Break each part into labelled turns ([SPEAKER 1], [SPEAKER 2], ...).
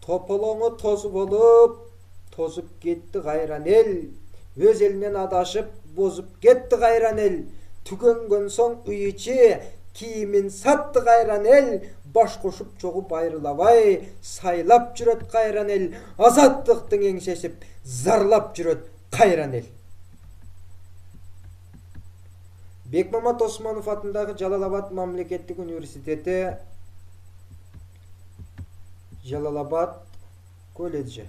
[SPEAKER 1] Тополоңу тозу болуп, тозуп кетти кайран эл. Өз элинен адашып, бозуп кетти кайран эл. Түгөнгөн соң үй ичи кийимин сатты кайран эл. Баш кошуп чогуп айрылабай, сайлап жүрөт кайран эл. Азаттыктын эңсесип, зарлап жүрөт кайран эл. Бекмамат Осмонов атындагы Жалал-Абад мамлекеттик университети, Жалал-Абад колледжи.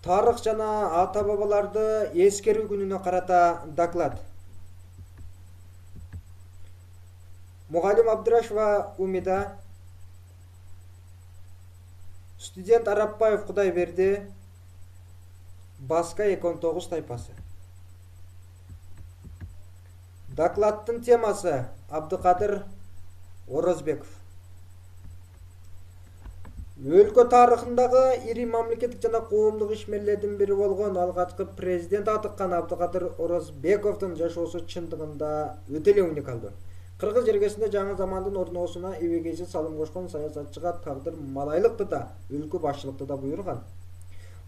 [SPEAKER 1] Тарых жана ата бабаларды эскерүү күнүнө карата доклад. Мугалим Абдырашева Умида, студент Арапбаев Кудайберди, Баска 219 тайпасы. Докладтын темасы Абдыкадыр Орозбеков. Өлкө тарыхындагы ири мамлекеттик жана коомдук ишмерлердин бири болгон алгачкы президент атыккан Абдыкадыр Орозбековдун жашоосу чындыгында өтө эле уникалдуу. Кыргыз жергесинде жаңы замандын орносуна эбегейсиз салым кошкон саясатчыга тагдыр малайлыкты да, өлкө башчылыкты да буйрган.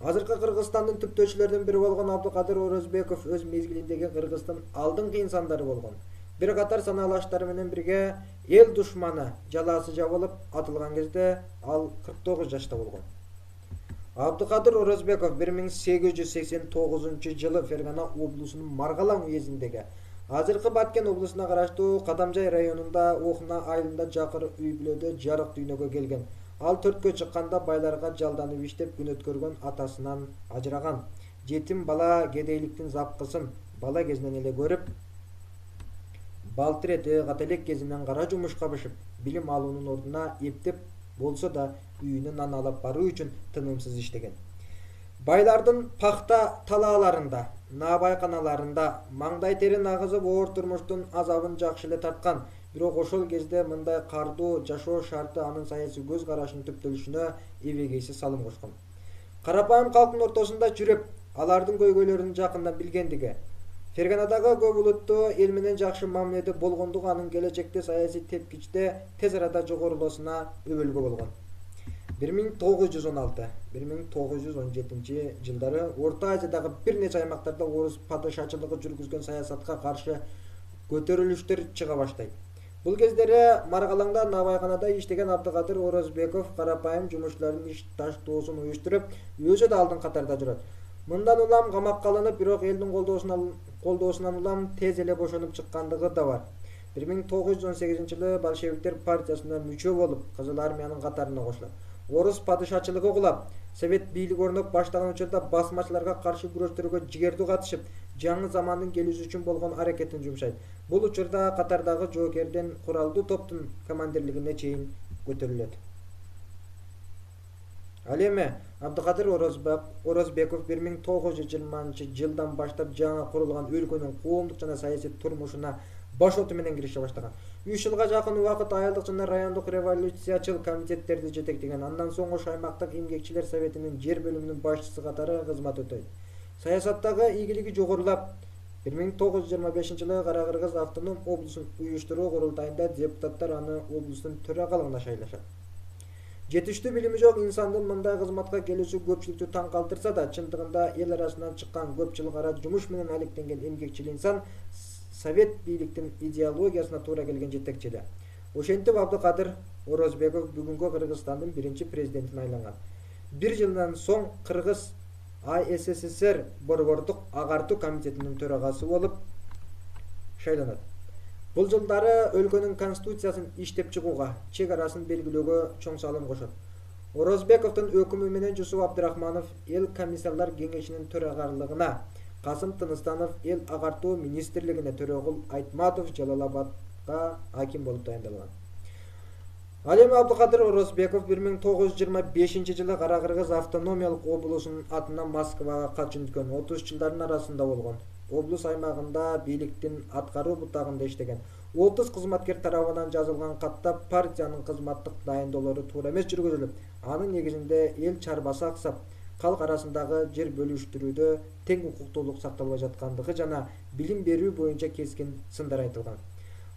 [SPEAKER 1] Азыркы Кыргызстандын түптөөчүлөрдүн бири болгон Абдыкадыр Орозбеков өз мезгилиндеги Кыргыздын алдыңкы инсандары болгон. Бир катар санаалаштары менен бирге эл душманы жалаасы жабылып атылган кезде ал 49 жашта болгон. Абдыкадыр Орозбеков 1889 жылы Фергана облусунун Маргалаң уездиндеги азыркы Баткен облусуна караштуу Кадамжай районунда Охна айылында жакыр үй бүлөдө жарык дүйнөгө келген. Ал 4кө чыкканда байларга жалданып иштеп күн өткөргөн атасынан ажыраган. Жетим бала кедейликтин запкысын бала кезинен эле көрүп, балтыр эти кателек кезинен кара жумушка бышып, билим алуунун ордуна эптеп болсо да үйүнө нан алып баруу үчүн тынымсыз иштеген. Байлардын пахта талааларында, наабайканаларында маңдай терин агызып оор турмуштун азабын жакшы эле тарткан. Бирок ошол кезде мындай кардуу жашоо шарты анын саясий көз карашынын түптөлүшүнө эбегейсиз салым кошкон. Карапайым калктын ортосунда жүрүп, алардын көйгөйлөрүн жакындан билгендиги, Ферганадагы көп улуттуу эл менен жакшы мамиледе болгондугу анын келечекте саясий тепкичте тез арада жогорулоосуна өбөлгө болгон. 1916-1917 жылдары Орто Азиядагы бир нече аймактарда орус падышачылыгы жүргүзгөн саясатка каршы көтөрүлүштөр чыга баштайт. Бул кездери Маргалаңда наабайканада иштеген Абдыкадыр Орозбеков карапайым жумушчулардын иш таштоосун уюштуруп, өзү да алдын катарда жүрөт. Мындан улам камакка алынып, бирок элдин колдоосунан улам тез эле бошонуп чыккандыгы да бар. 1918 жылы большевиктер партиясына мүчө болуп, Кызыл армиянын катарына кошулат. Орус падышачылыгы кулап, совет бийлиги орноп баштаган учурда басмачыларга каршы күрөштөргө жигердүү катышып, жаңы замандын келүүсү үчүн болгон аракетин жумшайт. Бул учурда катардагы жоокердин куралдуу топтун командирлигине чейин көтөрүлөт. Ал эми Абдыкадыр Орозбеков 1920 жылдан баштап жаңы курулган өлкөнүн коомдук жана саясий турмушуна башоту менен кирише баштаган. 3 жылга жакын убакыт айылдык жана райондук революциячыл комитеттерди жетектеген. Андан соң ош аймактык эмгекчилер советинин жер бөлүмүнүн башчысы катары кызмат өтөйт. Саясаттагы ийгилиги жогорулап, 1925 жылы Кара Кыргыз автоном облусун уюштуруу курултайында депутаттар аны облустун төрагалыгына шайлашат. Жетиштүү билими жок инсандын мындай кызматка келүүсү көпчүлүктү таң калтырса да, чындыгында эл арасынан чыккан көп жыл кара жумуш менен алектенген эмгекчил инсан совет бийликтин идеологиясына туура келген жетекчи эле. Ошентип Абдыкадыр Орозбеков бүгүнкү Кыргызстандын биринчи президентине айланган. 1 жылдан соң Кыргыз АССР борбордук агартуу комитетинин төрагасы болуп шайланат. Бул жылдары өлкөнүн конституциясын иштеп чыгууга, чек арасын белгилөөгө чоң салым кошот. Орозбековдун өкүмү менен Жусуп Абдрахманов эл комиссарлар кеңешинин төрагалыгына, Касым Тыныстанов эл агартуу министрлигине, Төрөгул Айтматов Жалал-Абадга аким болуп дайындалган. Ал эми Абдыкадыр Орозбеков 1925 жылы Кара Кыргыз автономиялык облусунун атынан Москвага кат жөнөткөн. 30 жылдардын арасында болгон. Облус аймагында бийликтин аткаруу бутагында иштеген. 30 кызматкер тарабынан жазылган катта партиянын кызматтык дайындоолору туура эмес жүргүзүлүп, анын негизинде эл чарбасы аксап, калк арасындагы жер бөлүштүрүүдө тең укуктуулук сакталбай жаткандыгы жана билим берүү боюнча кескин сындар айтылган.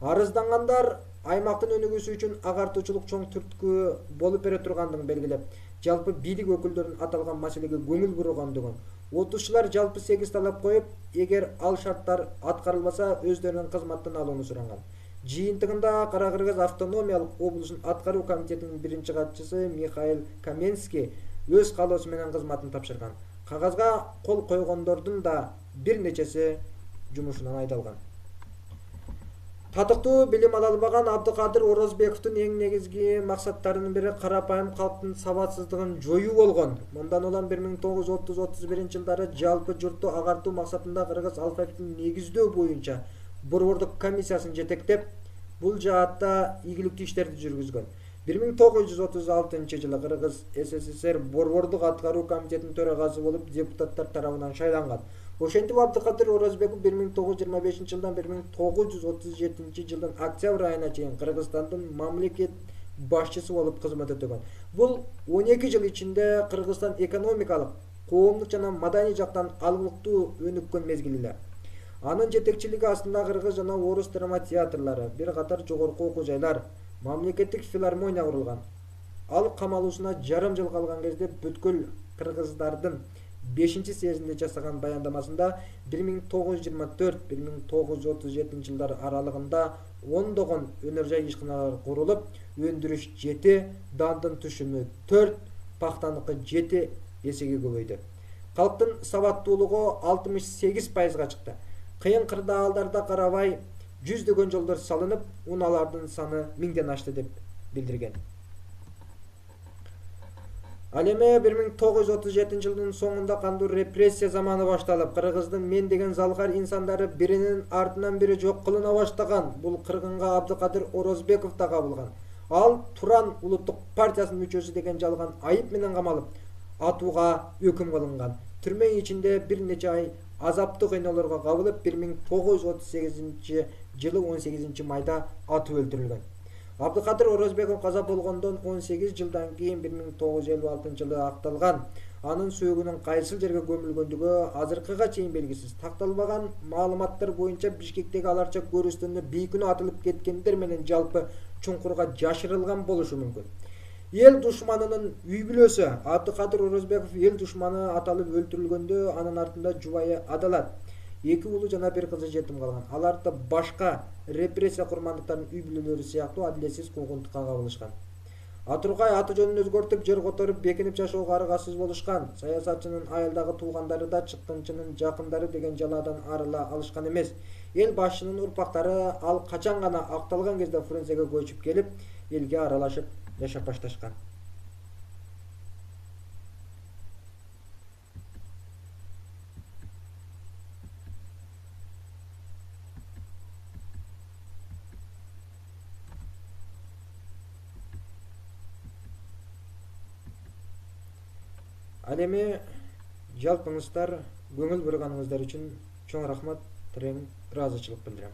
[SPEAKER 1] Арыздангандар аймактын өнүгүүсү үчүн агартуучулук чоң түрткү болуп бере тургандыгын белгилеп, жалпы бийлик өкүлдөрүнүн аталган маселеге көңүл бургандыгын, отузчулар жалпы 8 талап коюп, эгер ал шарттар аткарылбаса өздөрүнүн кызматтан алууну суранган. Жыйынтыгында Кара Кыргыз автономиялык облустун аткаруу комитетинин биринчи катчысы Михаил Каменский өз каалоосу менен кызматын тапшырган. Кагазга кол койгондордун да бир нечеси жумушунан айдалган. Татыктуу билим ала албаган Абдыкадыр Орозбековдун эң негизги максаттарынын бири карапайым калктын сабатсыздыгын жоюу болгон. Мындан улам 1930-31 жылдары жалпы журтту агартуу максатында кыргыз алфавитин негиздөө боюнча борбордук комиссиясын жетектеп, бул жаатта ийгиликтүү иштерди жүргүзгөн. 1936 жылы Кыргыз СССР борбордук аткаруу комитетинин төрагасы болуп депутаттар тарабынан шайланган. Ошентип Абдыкадыр Орозбеков 1925 жылдан 1937 жылдын октябрь айына чейин Кыргызстандын мамлекет башчысы болуп кызмат өтөгөн. Бул 12 жыл ичинде Кыргызстан экономикалык, коомдук жана маданий жактан алгылыктуу өнүккөн мезгил эле. Анын жетекчилиги астында кыргыз жана орус драма театрлары, бир катар жогорку окуу жайлар, мамлекеттик филармония курулган. Ал камалуусуна жарым жыл калган кезде бүткүл кыргыздардын 5-съездинде жасаган баяндамасында 1924-1937 жылдар аралыгында ондогон өнөр жай ишканалар курулуп, өндүрүш 7, дандын түшүмү 4, пактаныкы 7 эсеге көбөйдү. Калктын сабаттуулугу 68%га чыкты. Кыйын кырдаалдарда карабай жүздөгөн жолдор салынып, унаалардын саны 1000ден ашты деп билдирген. Ал эми 1937 жылдын соңунда кандуу репрессия заманы башталып, Кыргыздын мен деген залгар инсандары биринин артынан бири жок кылына баштаган. Бул кыргынга Абдыкадыр Орозбеков да кабылган. Ал Туран улуттук партиясынын мүчөсү деген жалган айып менен камалып, атууга өкүм кылынган. Түрмө ичинде бир нече ай азаптуу кыйноолорго кабылып, 1938 жылы 18 майда атып өлтүрүлгөн. Абдыкадыр Орозбеков каза болгондон 18 жылдан кийин 1956 жылы акталган. Анын сөөгүнүн кайсыл жерге көмүлгөндүгү азыркыга чейин белгисиз. Такталбаган маалыматтар боюнча Бишкектеги аларча көрүстөнү бейкүнө атылып кеткендер менен жалпы чуңкурга жашырылган болушу мүмкүн. Эл душманынын үй бүлөсү Абдыкадыр Орозбеков эл душманы аталып өлтүрүлгөндө анын артында жубайы Адалат, 2 уулу жана 1 кызы жетим калган. Аларды башка репрессия курмандыктарынын үй бүлөлөрү сыяктуу адилетсиз куугунтукка кабылышкан. Атургай аты жөнүн өзгөртүп, жер которуп, бекинип жашоого аргасыз болушкан. Саясатчынын айылдагы туугандары да чыккынчынын жакындары деген жалаадан арыла алышкан эмес. Эл башчынын урпактары ал качан гана акталган кезде Францияга көчүп келип, элге аралашып жашап башташкан. Ал эми жалпыңыздар көңүл бурганыңыздар үчүн чоң рахмат, терең ыраазычылык билдирем.